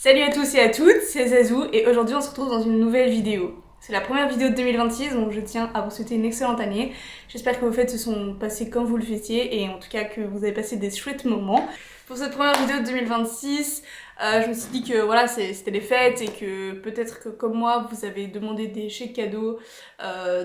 Salut à tous et à toutes, c'est Zazou et aujourd'hui on se retrouve dans une nouvelle vidéo. C'est la première vidéo de 2026 donc je tiens à vous souhaiter une excellente année. J'espère que vos fêtes se sont passées comme vous le fêtiez et en tout cas que vous avez passé des chouettes moments. Pour cette première vidéo de 2026, je me suis dit que voilà, c'était les fêtes et que peut-être que comme moi vous avez demandé des chèques cadeaux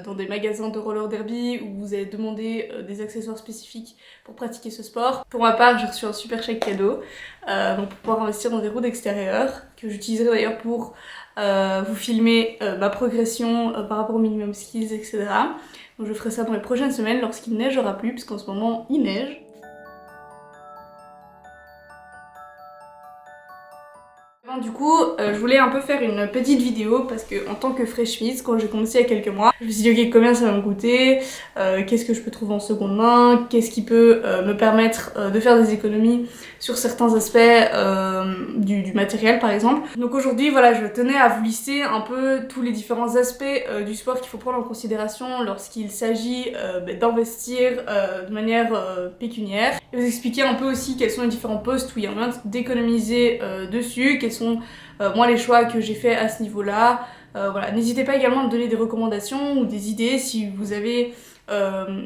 dans des magasins de roller derby ou vous avez demandé des accessoires spécifiques pour pratiquer ce sport. Pour ma part, j'ai reçu un super chèque cadeau donc pour pouvoir investir dans des roues d'extérieur que j'utiliserai d'ailleurs pour vous filmer ma progression par rapport au minimum skills, etc. Donc je ferai ça dans les prochaines semaines lorsqu'il neigera plus, puisqu'en ce moment il neige. Du coup, je voulais un peu faire une petite vidéo parce que en tant que freshmise, quand j'ai commencé il y a quelques mois, je me suis dit ok, combien ça va me coûter, qu'est-ce que je peux trouver en seconde main, qu'est-ce qui peut me permettre de faire des économies sur certains aspects du matériel par exemple. Donc aujourd'hui voilà, je tenais à vous lister un peu tous les différents aspects du sport qu'il faut prendre en considération lorsqu'il s'agit d'investir de manière pécuniaire. Et vous expliquer un peu aussi quels sont les différents postes où il y a moyen d'économiser dessus, quels sont moi les choix que j'ai fait à ce niveau-là. Voilà. N'hésitez pas également à me donner des recommandations ou des idées si vous avez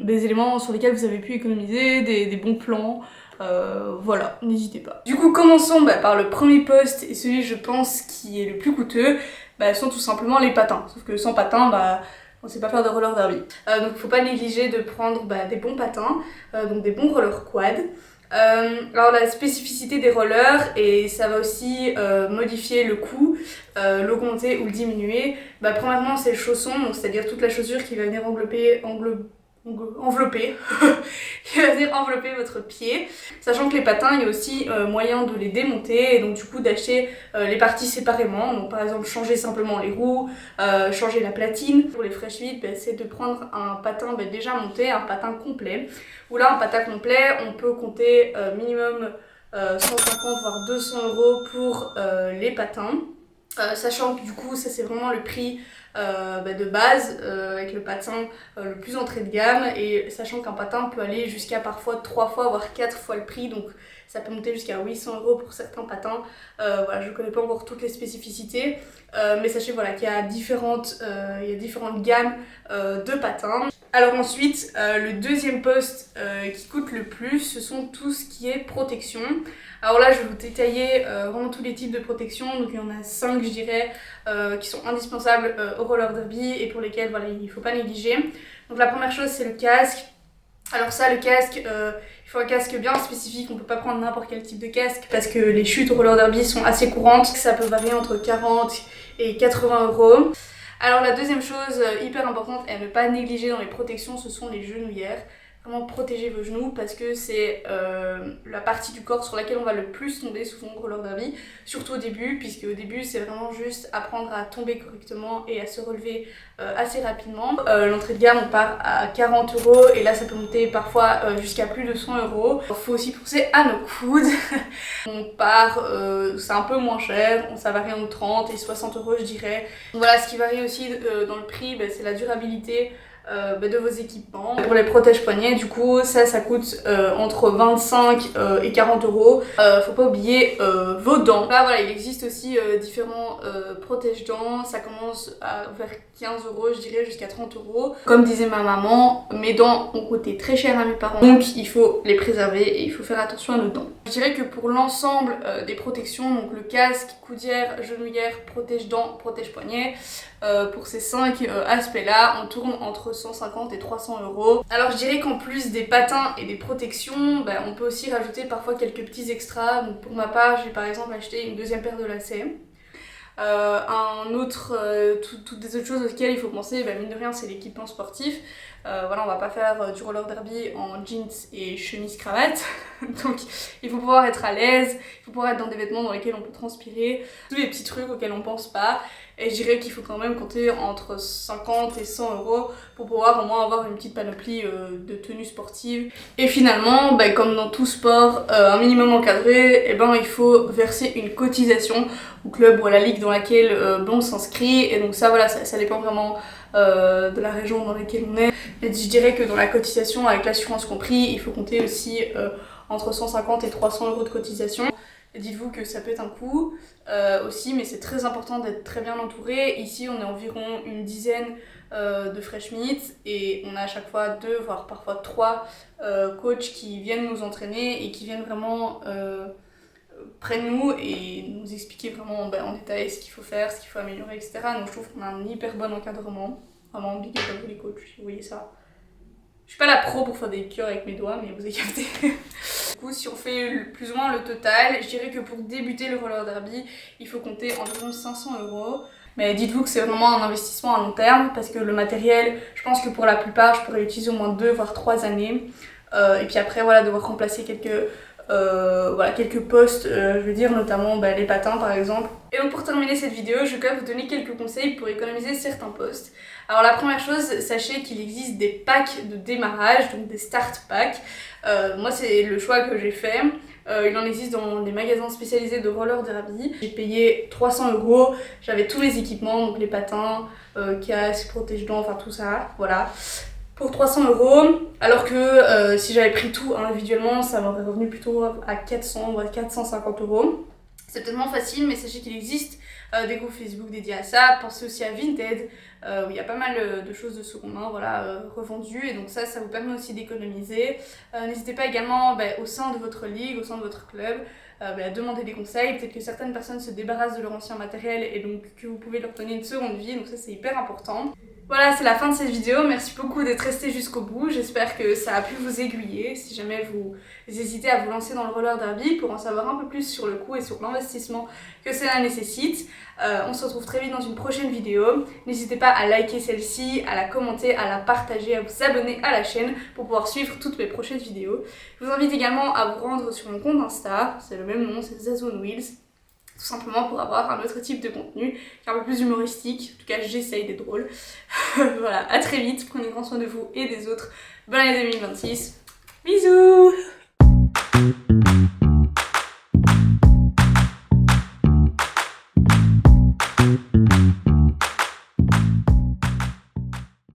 des éléments sur lesquels vous avez pu économiser, des bons plans. Voilà, n'hésitez pas. Du coup, commençons par le premier poste et celui je pense qui est le plus coûteux, sont tout simplement les patins. Sauf que sans patins, on sait pas faire de roller derby. Donc faut pas négliger de prendre des bons patins, donc des bons rollers quad. Alors la spécificité des rollers, et ça va aussi modifier le coût, l'augmenter ou le diminuer. Premièrement c'est le chausson, donc c'est-à-dire toute la chaussure qui va venir envelopper qui va venir envelopper votre pied, sachant que les patins il y a aussi moyen de les démonter et donc du coup d'acheter les parties séparément, donc par exemple changer simplement les roues, changer la platine. Pour les fresh fit, c'est de prendre un patin déjà monté, un patin complet, où là un patin complet on peut compter minimum 150 voire 200 € pour les patins. Sachant que du coup ça c'est vraiment le prix de base avec le patin le plus entrée de gamme, et sachant qu'un patin peut aller jusqu'à parfois 3 fois voire 4 fois le prix, donc ça peut monter jusqu'à 800 € pour certains patins. Voilà, je connais pas encore toutes les spécificités, mais sachez voilà, qu'il y a différentes gammes de patins. Alors ensuite, le deuxième poste qui coûte le plus, ce sont tout ce qui est protection. Alors là, je vais vous détailler vraiment tous les types de protection. Donc il y en a 5, je dirais, qui sont indispensables au roller derby et pour lesquels voilà, il ne faut pas négliger. Donc la première chose, c'est le casque. Alors ça, le casque, il faut un casque bien spécifique, on peut pas prendre n'importe quel type de casque parce que les chutes au roller derby sont assez courantes. Ça peut varier entre 40 et 80 €. Alors la deuxième chose hyper importante et à ne pas négliger dans les protections, ce sont les genouillères. Vraiment protéger vos genoux parce que c'est la partie du corps sur laquelle on va le plus tomber souvent au roller derby, surtout au début, puisque au début c'est vraiment juste apprendre à tomber correctement et à se relever assez rapidement. L'entrée de gamme on part à 40 € et là ça peut monter parfois jusqu'à plus de 100 €. Il faut aussi penser à nos coudes. On part, c'est un peu moins cher, ça varie entre 30 et 60 € je dirais. Donc voilà, ce qui varie aussi dans le prix, c'est la durabilité de vos équipements. Pour les protèges poignets, du coup, ça coûte entre 25 et 40 €. Faut pas oublier vos dents. Là, voilà, il existe aussi différents protèges dents. Ça commence vers 15 € je dirais, jusqu'à 30 €. Comme disait ma maman, mes dents ont coûté très cher à mes parents, donc il faut les préserver et il faut faire attention à nos dents. Je dirais que pour l'ensemble des protections, donc le casque, coudière, genouillère, protège-dents, protège-poignet, pour ces 5 aspects-là, on tourne entre 150 et 300 €. Alors je dirais qu'en plus des patins et des protections, on peut aussi rajouter parfois quelques petits extras. Donc pour ma part, j'ai par exemple acheté une deuxième paire de lacets. Toutes des autres choses auxquelles il faut penser, mine de rien, c'est l'équipement sportif. Voilà, on va pas faire du roller derby en jeans et chemise cravate. Donc il faut pouvoir être à l'aise, il faut pouvoir être dans des vêtements dans lesquels on peut transpirer, tous les petits trucs auxquels on pense pas. Et je dirais qu'il faut quand même compter entre 50 et 100 € pour pouvoir au moins avoir une petite panoplie de tenues sportives. Et finalement, comme dans tout sport, un minimum encadré, il faut verser une cotisation au club ou à la ligue dans laquelle on s'inscrit. Et donc ça, voilà, ça dépend vraiment de la région dans laquelle on est. Et je dirais que dans la cotisation, avec l'assurance compris, il faut compter aussi entre 150 et 300 € de cotisation. dites-vous que ça peut être un coût aussi, mais c'est très important d'être très bien entouré. Ici on est environ une dizaine de fresh meat et on a à chaque fois 2 voire parfois 3 coachs qui viennent nous entraîner et qui viennent vraiment près de nous et nous expliquer vraiment en détail ce qu'il faut faire, ce qu'il faut améliorer, etc. Donc je trouve qu'on a un hyper bon encadrement. Vraiment big up à vous les coachs, si vous voyez ça. Je suis pas la pro pour faire des cures avec mes doigts, mais vous avez capté. Du coup, si on fait plus ou moins le total, je dirais que pour débuter le roller derby, il faut compter environ 500 €. Mais dites-vous que c'est vraiment un investissement à long terme parce que le matériel, je pense que pour la plupart, je pourrais l'utiliser au moins 2 voire 3 années. Et puis après, voilà, devoir remplacer quelques postes, je veux dire notamment les patins par exemple. Et donc pour terminer cette vidéo, je vais quand même vous donner quelques conseils pour économiser certains postes. Alors la première chose, sachez qu'il existe des packs de démarrage, donc des start packs. Moi c'est le choix que j'ai fait. Il en existe dans des magasins spécialisés de roller derby. J'ai payé 300 €, j'avais tous les équipements, donc les patins, casque, protège-dents, enfin tout ça, voilà. Pour 300 €, alors que si j'avais pris tout individuellement, ça m'aurait revenu plutôt à 400 ou 450 €. C'est tellement facile, mais sachez qu'il existe des groupes Facebook dédiés à ça. Pensez aussi à Vinted, où il y a pas mal de choses de seconde main revendues, et donc ça vous permet aussi d'économiser. N'hésitez pas également au sein de votre ligue, au sein de votre club, à demander des conseils. Peut-être que certaines personnes se débarrassent de leur ancien matériel et donc que vous pouvez leur donner une seconde vie, donc ça c'est hyper important. Voilà, c'est la fin de cette vidéo. Merci beaucoup d'être resté jusqu'au bout. J'espère que ça a pu vous aiguiller si jamais vous hésitez à vous lancer dans le roller derby pour en savoir un peu plus sur le coût et sur l'investissement que cela nécessite. On se retrouve très vite dans une prochaine vidéo. N'hésitez pas à liker celle-ci, à la commenter, à la partager, à vous abonner à la chaîne pour pouvoir suivre toutes mes prochaines vidéos. Je vous invite également à vous rendre sur mon compte Insta, c'est le même nom, c'est Zazone Wheels. Tout simplement pour avoir un autre type de contenu qui est un peu plus humoristique. En tout cas, j'essaye d'être drôle. Voilà, à très vite. Prenez grand soin de vous et des autres. Bonne année 2026. Bisous!